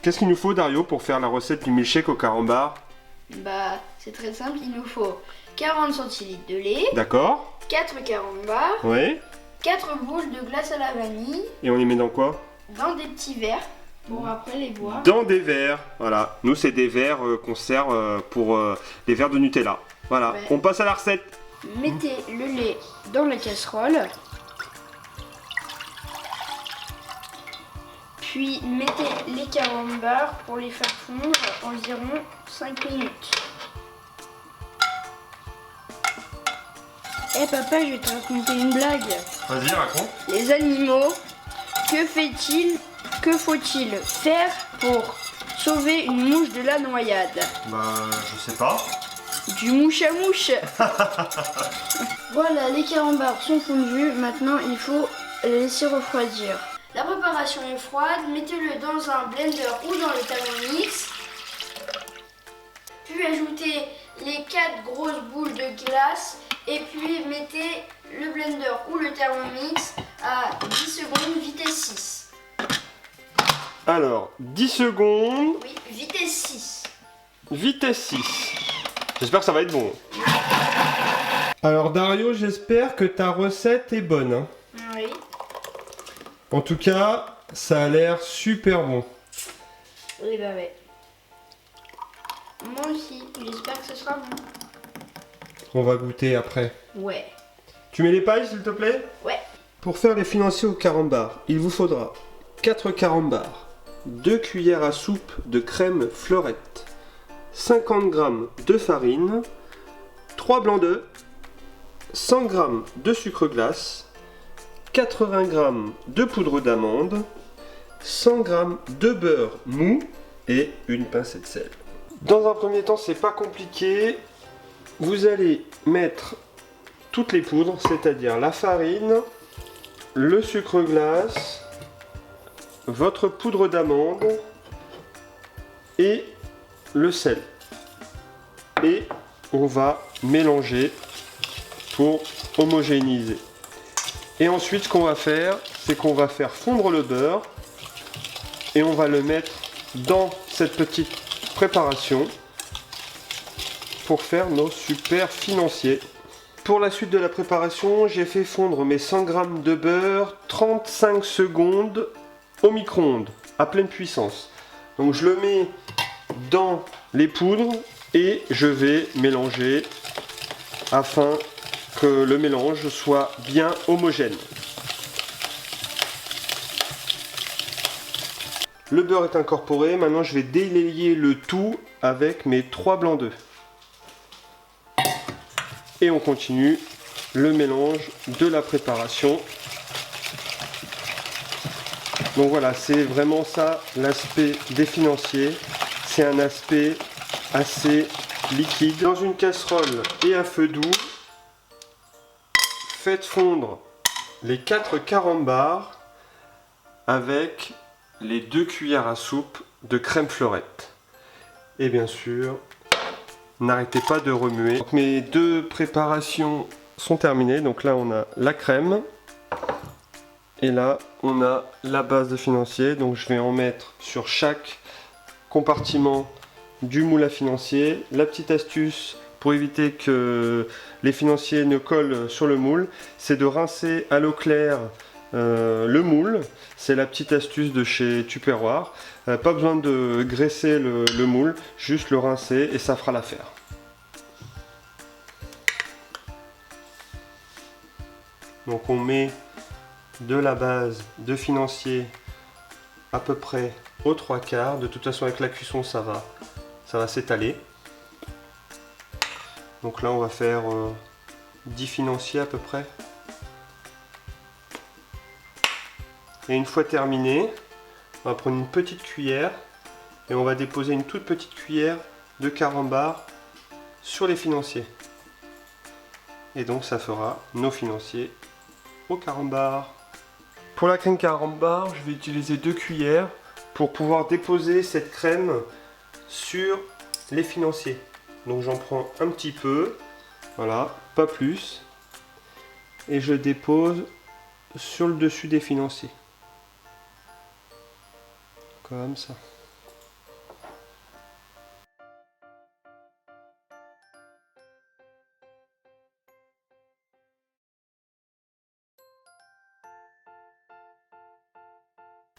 Qu'est-ce qu'il nous faut, Dario, pour faire la recette du milkshake au carambar? Bah, c'est très simple, il nous faut 40 centilitres de lait, D'accord. 4 carambars, Oui. 4 boules de glace à la vanille, Et on les met dans quoi? dans des petits verres pour après les boire. Dans des verres. Voilà. Nous, c'est des verres qu'on sert pour les verres de Nutella. Voilà. Ouais. On passe à la recette. Mettez le lait dans la casserole. Puis mettez les carambars pour les faire fondre environ 5 minutes. Eh papa, je vais te raconter une blague. Vas-y, raconte. Les animaux, que faut-il faire pour sauver une mouche de la noyade? Bah, je sais pas. Du mouche à mouche. Voilà, les carambars sont fondus. Maintenant, il faut les laisser refroidir. La préparation est froide. Mettez-le dans un blender ou dans le Thermomix. Puis ajoutez les 4 grosses boules de glace. Et puis mettez le blender ou le Thermomix à 10 secondes, vitesse 6. Alors, 10 secondes, Oui, vitesse 6. vitesse 6. J'espère que ça va être bon. Alors, Dario, j'espère que ta recette est bonne. Hein. Oui. En tout cas, ça a l'air super bon. Oui, bah ouais. Moi aussi, j'espère que ce sera bon. On va goûter après. Ouais. Tu mets les pailles, s'il te plaît? Ouais. Pour faire les financiers au carambar, il vous faudra 4 carambars, 2 cuillères à soupe de crème fleurette, 50 g de farine, 3 blancs d'œufs, 100 g de sucre glace, 80 g de poudre d'amande, 100 g de beurre mou et une pincée de sel. Dans un premier temps, c'est pas compliqué. Vous allez mettre toutes les poudres, c'est-à-dire la farine, le sucre glace, votre poudre d'amande et le sel. Et on va mélanger pour homogénéiser. Et ensuite, ce qu'on va faire, c'est qu'on va faire fondre le beurre et on va le mettre dans cette petite préparation pour faire nos super financiers. Pour la suite de la préparation, j'ai fait fondre mes 100 g de beurre 35 secondes au micro-ondes à pleine puissance. Donc je le mets dans les poudres et je vais mélanger afin que le mélange soit bien homogène. Le beurre est incorporé, maintenant je vais délayer le tout avec mes 3 blancs d'œufs. Et on continue le mélange de la préparation. Donc voilà, c'est vraiment ça l'aspect des financiers. C'est un aspect assez liquide. Dans une casserole et à feu doux, faites fondre les 4 carambars avec les 2 cuillères à soupe de crème fleurette. Et bien sûr, n'arrêtez pas de remuer. Donc mes deux préparations sont terminées. Donc là, on a la crème. Et là, on a la base de financier. Donc je vais en mettre sur chaque compartiment du moule à financier. La petite astuce pour éviter que les financiers ne collent sur le moule, c'est de rincer à l'eau claire le moule. C'est la petite astuce de chez Tupperware. Pas besoin de graisser le moule, juste le rincer et ça fera l'affaire. Donc on met de la base de financier à peu près aux 3/4. De toute façon avec la cuisson ça va s'étaler. Donc là on va faire 10 financiers à peu près. Et une fois terminé, on va prendre une petite cuillère et on va déposer une toute petite cuillère de carambar sur les financiers. Et donc ça fera nos financiers au carambar. Pour la crème carambar, je vais utiliser 2 cuillères pour pouvoir déposer cette crème sur les financiers. Donc j'en prends un petit peu, voilà, pas plus. Et je dépose sur le dessus des financiers. Comme ça.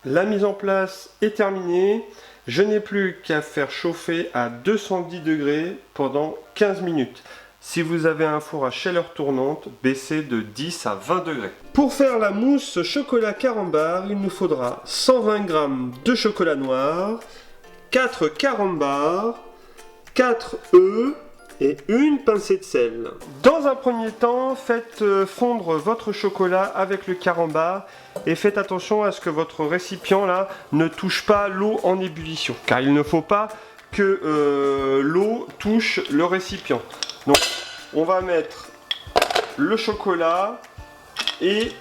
La mise en place est terminée. Je n'ai plus qu'à faire chauffer à 210 degrés pendant 15 minutes. Si vous avez un four à chaleur tournante, baissez de 10 à 20 degrés. Pour faire la mousse chocolat carambar, il nous faudra 120 g de chocolat noir, 4 carambars, 4 œufs et une pincée de sel. Dans un premier temps, faites fondre votre chocolat avec le carambar et faites attention à ce que votre récipient là ne touche pas l'eau en ébullition, car il ne faut pas que l'eau touche le récipient. Donc on va mettre le chocolat et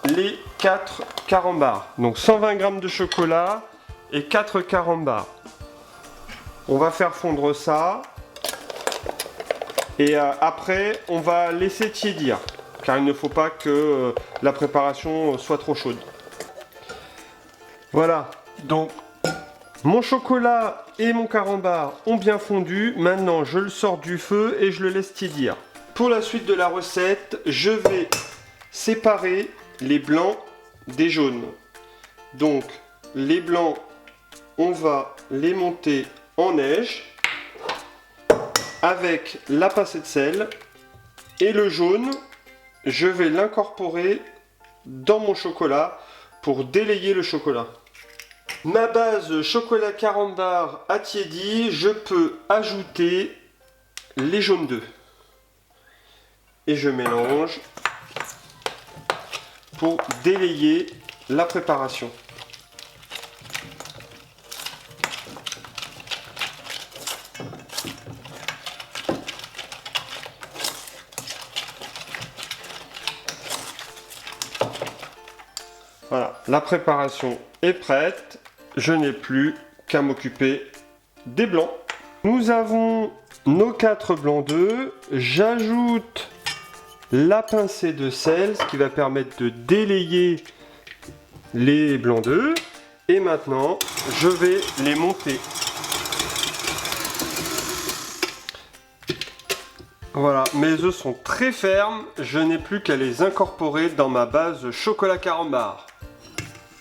les 4 carambars. Donc 120 g de chocolat et 4 carambars. On va faire fondre ça. Et après, on va laisser tiédir, car il ne faut pas que la préparation soit trop chaude. Voilà, donc mon chocolat et mon carambar ont bien fondu. Maintenant, je le sors du feu et je le laisse tiédir. Pour la suite de la recette, je vais séparer les blancs des jaunes. Donc, les blancs, on va les monter en neige avec la pincée de sel, et le jaune, je vais l'incorporer dans mon chocolat pour délayer le chocolat. Ma base chocolat carambar a tiédi, je peux ajouter les jaunes d'œufs. Et je mélange pour délayer la préparation. Voilà, la préparation est prête. Je n'ai plus qu'à m'occuper des blancs. Nous avons nos 4 blancs d'œufs. J'ajoute la pincée de sel, ce qui va permettre de délayer les blancs d'œufs. Et maintenant, je vais les monter. Voilà, mes œufs sont très fermes. Je n'ai plus qu'à les incorporer dans ma base chocolat carambar.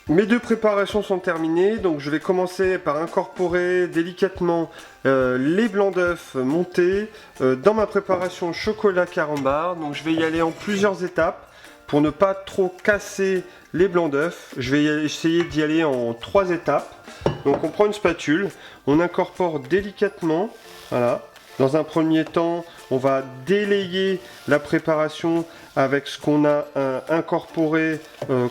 Mes 2 préparations sont terminées, donc je vais commencer par incorporer délicatement les blancs d'œufs montés dans ma préparation chocolat carambar. Donc je vais y aller en plusieurs étapes pour ne pas trop casser les blancs d'œufs. Je vais essayer d'y aller en 3 étapes. Donc on prend une spatule, on incorpore délicatement, voilà. Dans un premier temps, on va délayer la préparation avec ce qu'on a incorporé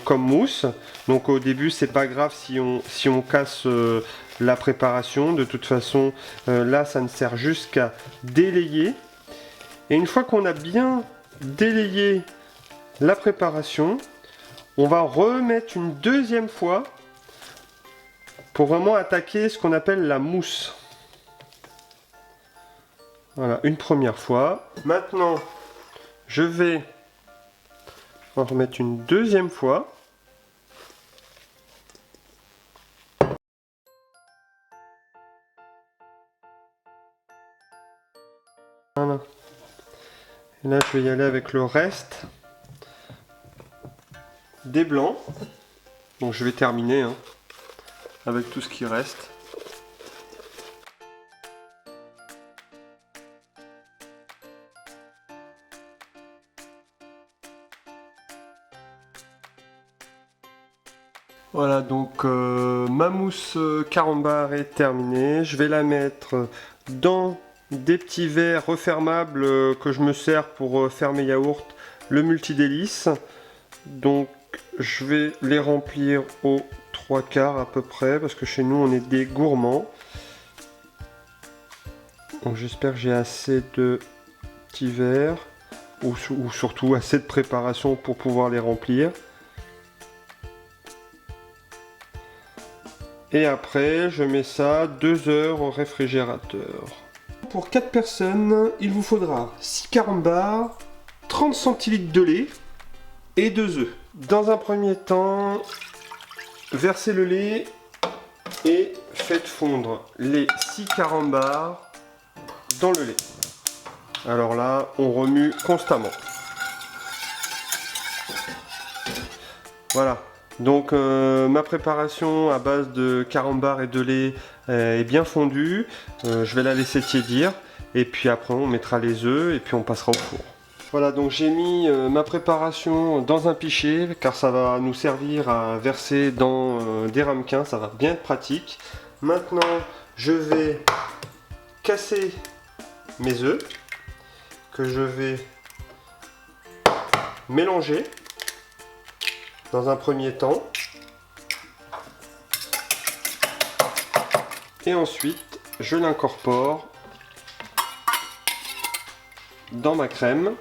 comme mousse. Donc au début, c'est pas grave si on casse la préparation. De toute façon, là, ça ne sert juste qu'à délayer. Et une fois qu'on a bien délayé la préparation, on va remettre une deuxième fois pour vraiment attaquer ce qu'on appelle la mousse. Voilà, une première fois. Maintenant, je vais en remettre une deuxième fois. Voilà. Et là, je vais y aller avec le reste des blancs. Donc, je vais terminer avec tout ce qui reste. Voilà, donc ma mousse carambar est terminée. Je vais la mettre dans des petits verres refermables que je me sers pour faire mes yaourts, le multidélice. Donc je vais les remplir aux 3/4 à peu près, parce que chez nous on est des gourmands. Donc j'espère que j'ai assez de petits verres, ou surtout assez de préparation pour pouvoir les remplir. Et après, je mets ça 2 heures au réfrigérateur. Pour 4 personnes, il vous faudra 6 carambars, 30 centilitres de lait et 2 œufs. Dans un premier temps, versez le lait et faites fondre les 6 carambars dans le lait. Alors là, on remue constamment. Voilà. Donc ma préparation à base de carambar et de lait est bien fondue. Je vais la laisser tiédir et puis après on mettra les œufs et puis on passera au four. Voilà, donc j'ai mis ma préparation dans un pichet car ça va nous servir à verser dans des ramequins, ça va bien être pratique. Maintenant je vais casser mes œufs que je vais mélanger dans un premier temps. Et ensuite, je l'incorpore dans ma crème.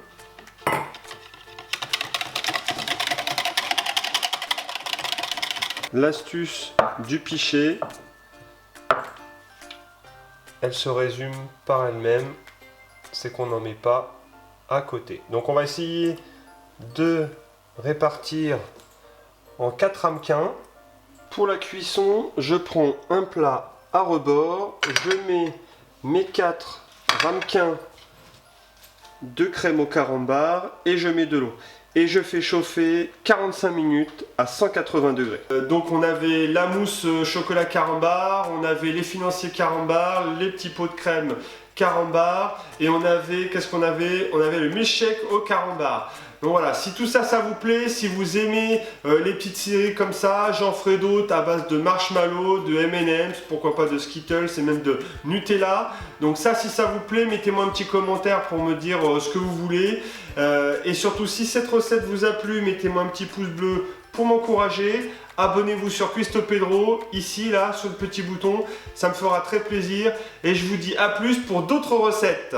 L'astuce du pichet, elle se résume par elle-même, c'est qu'on n'en met pas à côté. Donc on va essayer de répartir en 4 ramequins. Pour la cuisson, je prends un plat à rebord, je mets mes 4 ramequins de crème au carambar et je mets de l'eau. Et je fais chauffer 45 minutes à 180 degrés. Donc on avait la mousse chocolat carambar, on avait les financiers carambar, les petits pots de crème carambar et on avait, qu'est-ce qu'on avait? On avait le milkshake au carambar. Donc voilà, si tout ça, ça vous plaît, si vous aimez les petites séries comme ça, j'en ferai d'autres à base de marshmallow, de M&M's, pourquoi pas de Skittles et même de Nutella. Donc ça, si ça vous plaît, mettez-moi un petit commentaire pour me dire ce que vous voulez. Et surtout, si cette recette vous a plu, mettez-moi un petit pouce bleu pour m'encourager. Abonnez-vous sur Cuisto Pedro, ici, là, sur le petit bouton. Ça me fera très plaisir. Et je vous dis à plus pour d'autres recettes.